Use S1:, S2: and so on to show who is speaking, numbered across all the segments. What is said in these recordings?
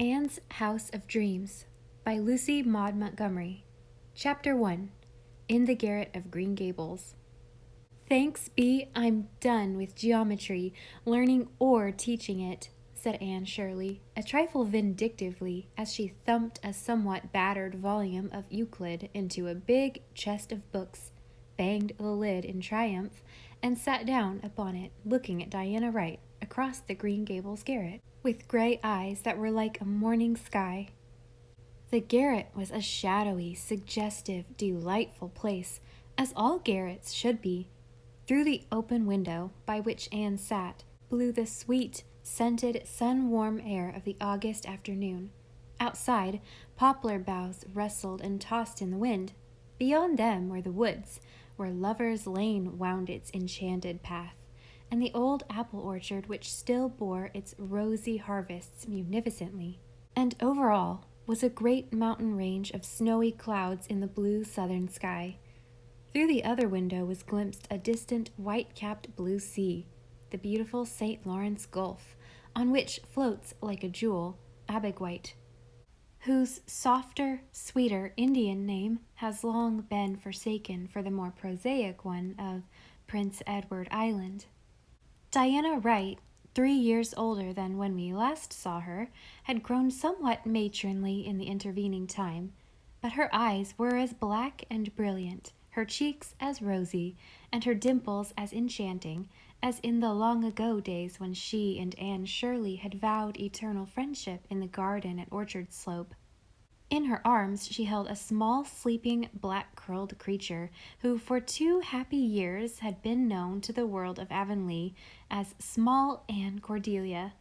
S1: Anne's House of Dreams by Lucy Maud Montgomery. Chapter 1. In the Garret of Green Gables. Thanks be, I'm done with geometry, learning or teaching it, said Anne Shirley, a trifle vindictively, as she thumped a somewhat battered volume of Euclid into a big chest of books, banged the lid in triumph, and sat down upon it, looking at Diana Wright across the Green Gables garret, with gray eyes that were like a morning sky. The garret was a shadowy, suggestive, delightful place, as all garrets should be. Through the open window by which Anne sat blew the sweet, scented, sun-warm air of the August afternoon. Outside, poplar boughs rustled and tossed in the wind. Beyond them were the woods, where Lover's Lane wound its enchanted path, and the old apple orchard which still bore its rosy harvests munificently. And over all was a great mountain range of snowy clouds in the blue southern sky. Through the other window was glimpsed a distant white-capped blue sea, the beautiful St. Lawrence Gulf, on which floats like a jewel Abegweit, whose softer, sweeter Indian name has long been forsaken for the more prosaic one of Prince Edward Island. Diana Wright, 3 years older than when we last saw her, had grown somewhat matronly in the intervening time, but her eyes were as black and brilliant, her cheeks as rosy, and her dimples as enchanting as in the long-ago days when she and Anne Shirley had vowed eternal friendship in the garden at Orchard Slope. In her arms she held a small, sleeping, black-curled creature who for 2 happy years had been known to the world of Avonlea as Small Anne Cordelia.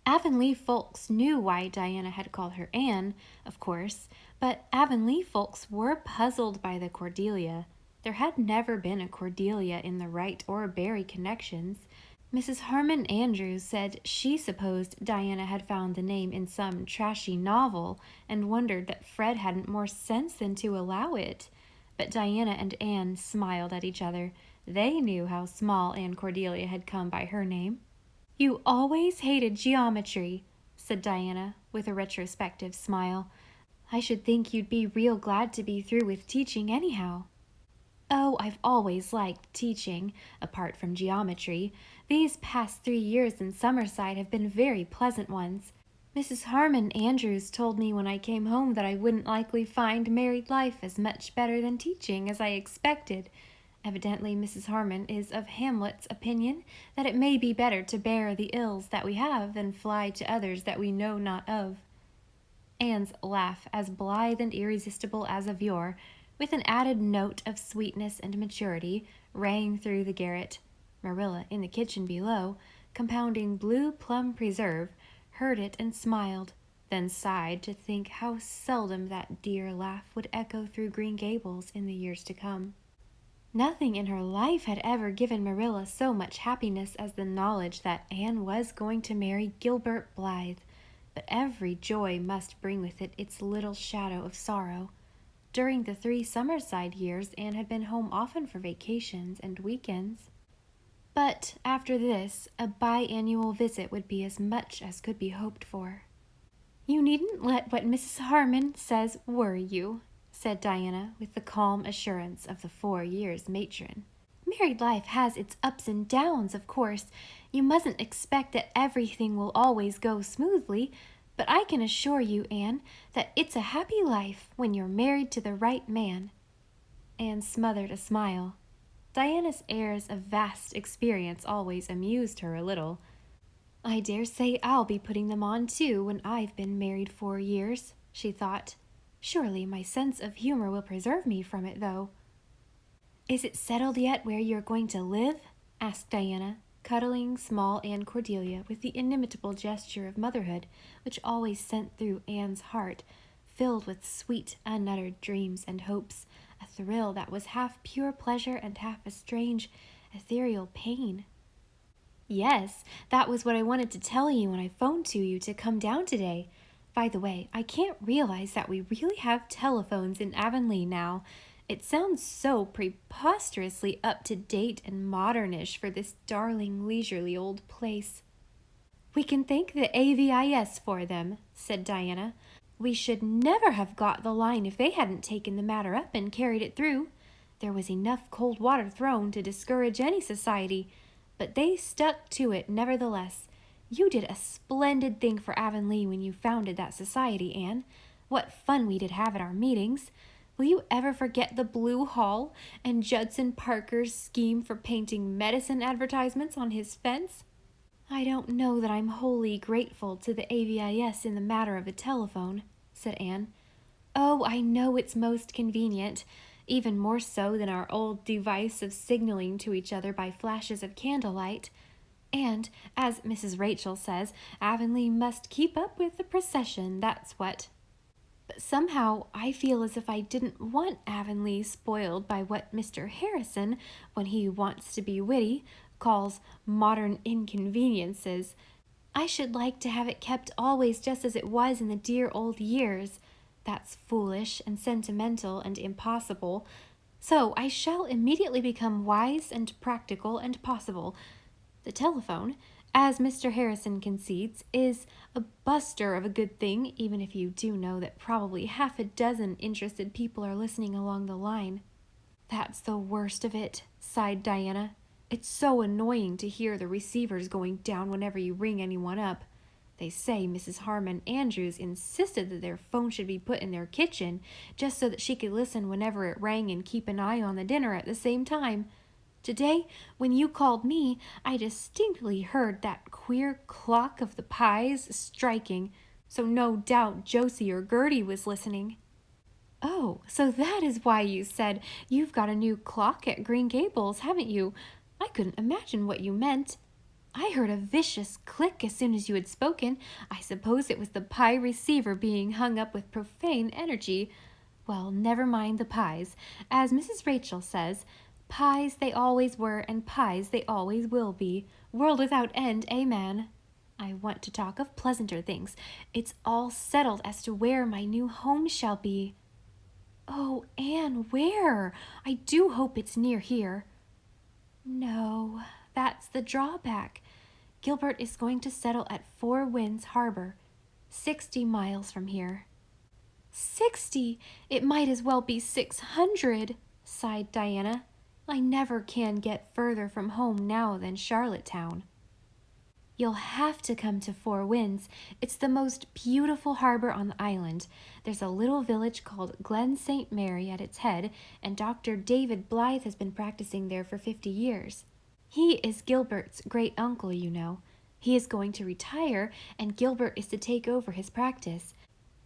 S1: Avonlea folks knew why Diana had called her Anne, of course, but Avonlea folks were puzzled by the Cordelia. There had never been a Cordelia in the Wright or Barry connections. Mrs. Harmon Andrews said she supposed Diana had found the name in some trashy novel and wondered that Fred hadn't more sense than to allow it. But Diana and Anne smiled at each other. They knew how Small Anne Cordelia had come by her name. "You always hated geometry," said Diana, with a retrospective smile. "I should think you'd be real glad to be through with teaching anyhow." "Oh, I've always liked teaching, apart from geometry. These past 3 years in Summerside have been very pleasant ones. Mrs. Harmon Andrews told me when I came home that I wouldn't likely find married life as much better than teaching as I expected. Evidently Mrs. Harmon is of Hamlet's opinion that it may be better to bear the ills that we have than fly to others that we know not of." Anne's laugh, as blithe and irresistible as of yore, with an added note of sweetness and maturity, rang through the garret. Marilla, in the kitchen below, compounding blue plum preserve, heard it and smiled, then sighed to think how seldom that dear laugh would echo through Green Gables in the years to come. Nothing in her life had ever given Marilla so much happiness as the knowledge that Anne was going to marry Gilbert Blythe, but every joy must bring with it its little shadow of sorrow. During the 3 Summerside years, Anne had been home often for vacations and weekends. But after this, a biannual visit would be as much as could be hoped for. "You needn't let what Mrs. Harmon says worry you," said Diana, with the calm assurance of the 4 years matron. "Married life has its ups and downs, of course. You mustn't expect that everything will always go smoothly, but I can assure you, Anne, that it's a happy life when you're married to the right man." Anne smothered a smile. Diana's airs of vast experience always amused her a little. "I dare say I'll be putting them on, too, when I've been married 4 years, she thought. "Surely my sense of humor will preserve me from it, though." "Is it settled yet where you're going to live?" asked Diana, cuddling Small Anne Cordelia with the inimitable gesture of motherhood which always sent through Anne's heart, filled with sweet, unuttered dreams and hopes, a thrill that was half pure pleasure and half a strange, ethereal pain. "Yes, that was what I wanted to tell you when I phoned to you to come down today. By the way, I can't realize that we really have telephones in Avonlea now. It sounds so preposterously up-to-date and modernish for this darling, leisurely old place." We can thank the AVIS for them, said Diana. We should never have got the line if they hadn't taken the matter up and carried it through. There was enough cold water thrown to discourage any society, but they stuck to it nevertheless. You did a splendid thing for Avonlea when you founded that society, Anne. What fun we did have at our meetings. Will you ever forget the Blue Hall and Judson Parker's scheme for painting medicine advertisements on his fence? I don't know that I'm wholly grateful to the AVIS in the matter of the telephone, said Anne. Oh, I know it's most convenient, even more so than our old device of signaling to each other by flashes of candlelight. And, as Mrs. Rachel says, Avonlea must keep up with the procession, that's what. But somehow I feel as if I didn't want Avonlea spoiled by what Mr. Harrison, when he wants to be witty, calls modern inconveniences. I should like to have it kept always just as it was in the dear old years. That's foolish and sentimental and impossible. So I shall immediately become wise and practical and possible. The telephone, as Mr. Harrison concedes, is a buster of a good thing, even if you do know that probably half a dozen interested people are listening along the line. That's the worst of it, sighed Diana. It's so annoying to hear the receivers going down whenever you ring anyone up. They say Mrs. Harmon Andrews insisted that their phone should be put in their kitchen, just so that she could listen whenever it rang and keep an eye on the dinner at the same time. Today, when you called me, I distinctly heard that queer clock of the Pyes striking, so no doubt Josie or Gertie was listening. Oh, so that is why you said you've got a new clock at Green Gables, haven't you? I couldn't imagine what you meant. I heard a vicious click as soon as you had spoken. I suppose it was the Pye receiver being hung up with profane energy. Well, never mind the Pyes. As Mrs. Rachel says, Pyes they always were and Pyes they always will be. World without end, amen. I want to talk of pleasanter things. It's all settled as to where my new home shall be. Oh, Anne, where? I do hope it's near here. No, that's the drawback. Gilbert is going to settle at Four Winds Harbor, 60 miles from here. 60? It might as well be 600, sighed Diana. I never can get further from home now than Charlottetown. You'll have to come to Four Winds. It's the most beautiful harbor on the island. There's a little village called Glen St. Mary at its head, and Dr. David Blythe has been practicing there for 50 years. He is Gilbert's great-uncle, you know. He is going to retire, and Gilbert is to take over his practice.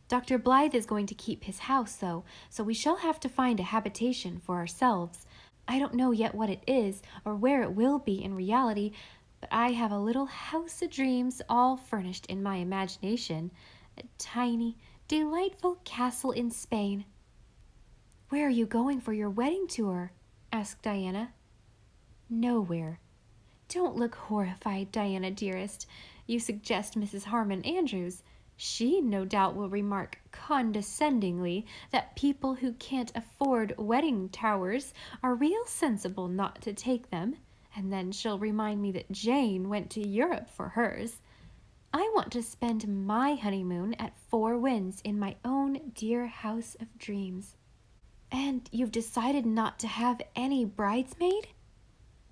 S1: Dr. Blythe is going to keep his house, though, so we shall have to find a habitation for ourselves. I don't know yet what it is, or where it will be in reality, but I have a little house of dreams all furnished in my imagination, a tiny, delightful castle in Spain. Where are you going for your wedding tour? Asked Diana. Nowhere. Don't look horrified, Diana, dearest. You suggest Mrs. Harmon Andrews. She, no doubt, will remark condescendingly that people who can't afford wedding towers are real sensible not to take them. And then she'll remind me that Jane went to Europe for hers. I want to spend my honeymoon at Four Winds in my own dear house of dreams. And you've decided not to have any bridesmaid?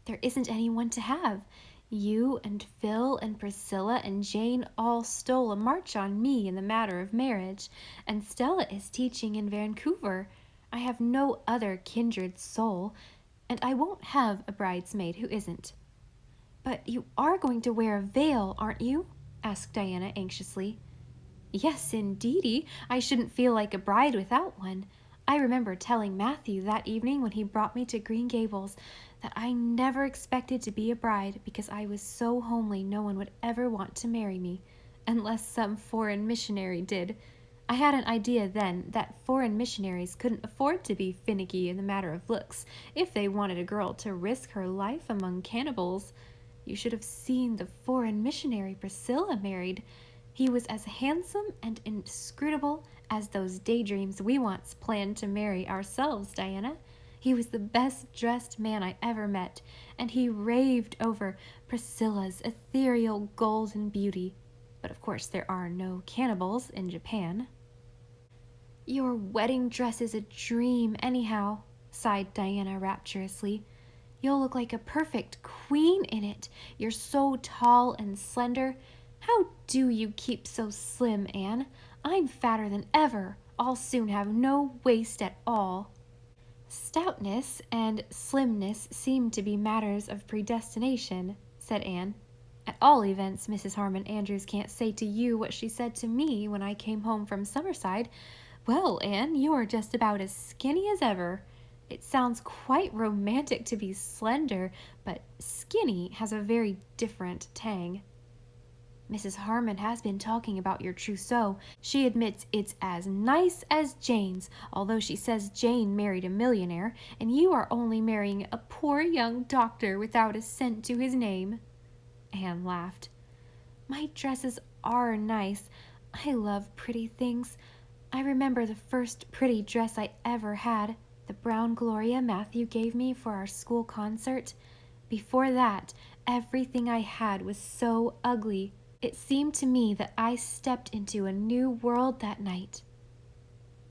S1: There isn't anyone to have. You and Phil and Priscilla and Jane all stole a march on me in the matter of marriage, and Stella is teaching in Vancouver. I have no other kindred soul, and I won't have a bridesmaid who isn't. But you are going to wear a veil, aren't you? Asked Diana anxiously. Yes, indeedy. I shouldn't feel like a bride without one. I remember telling Matthew that evening when he brought me to Green Gables that I never expected to be a bride because I was so homely no one would ever want to marry me, unless some foreign missionary did. I had an idea then that foreign missionaries couldn't afford to be finicky in the matter of looks if they wanted a girl to risk her life among cannibals. You should have seen the foreign missionary Priscilla married. He was as handsome and inscrutable as those daydreams we once planned to marry ourselves, Diana. He was the best dressed man I ever met, and he raved over Priscilla's ethereal golden beauty. But of course there are no cannibals in Japan. Your wedding dress is a dream, anyhow, sighed Diana rapturously. You'll look like a perfect queen in it. You're so tall and slender. How do you keep so slim, Anne? I'm fatter than ever. I'll soon have no waist at all. Stoutness and slimness seem to be matters of predestination, said Anne. At all events, Mrs. Harmon Andrews can't say to you what she said to me when I came home from Summerside. Well, Anne, you're just about as skinny as ever. It sounds quite romantic to be slender, but skinny has a very different tang. Mrs. Harmon has been talking about your trousseau. She admits it's as nice as Jane's, although she says Jane married a millionaire, and you are only marrying a poor young doctor without a cent to his name. Anne laughed. My dresses are nice. I love pretty things. I remember the first pretty dress I ever had, the brown Gloria Matthew gave me for our school concert. Before that, everything I had was so ugly. It seemed to me that I stepped into a new world that night.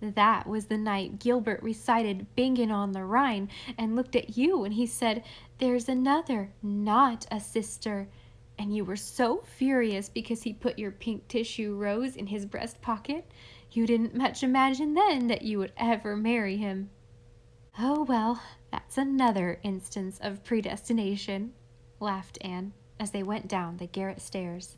S1: That was the night Gilbert recited Bingen on the Rhine and looked at you and he said, "There's another, not a sister." And you were so furious because he put your pink tissue rose in his breast pocket. You didn't much imagine then that you would ever marry him. Oh, well, that's another instance of predestination, laughed Anne as they went down the garret stairs.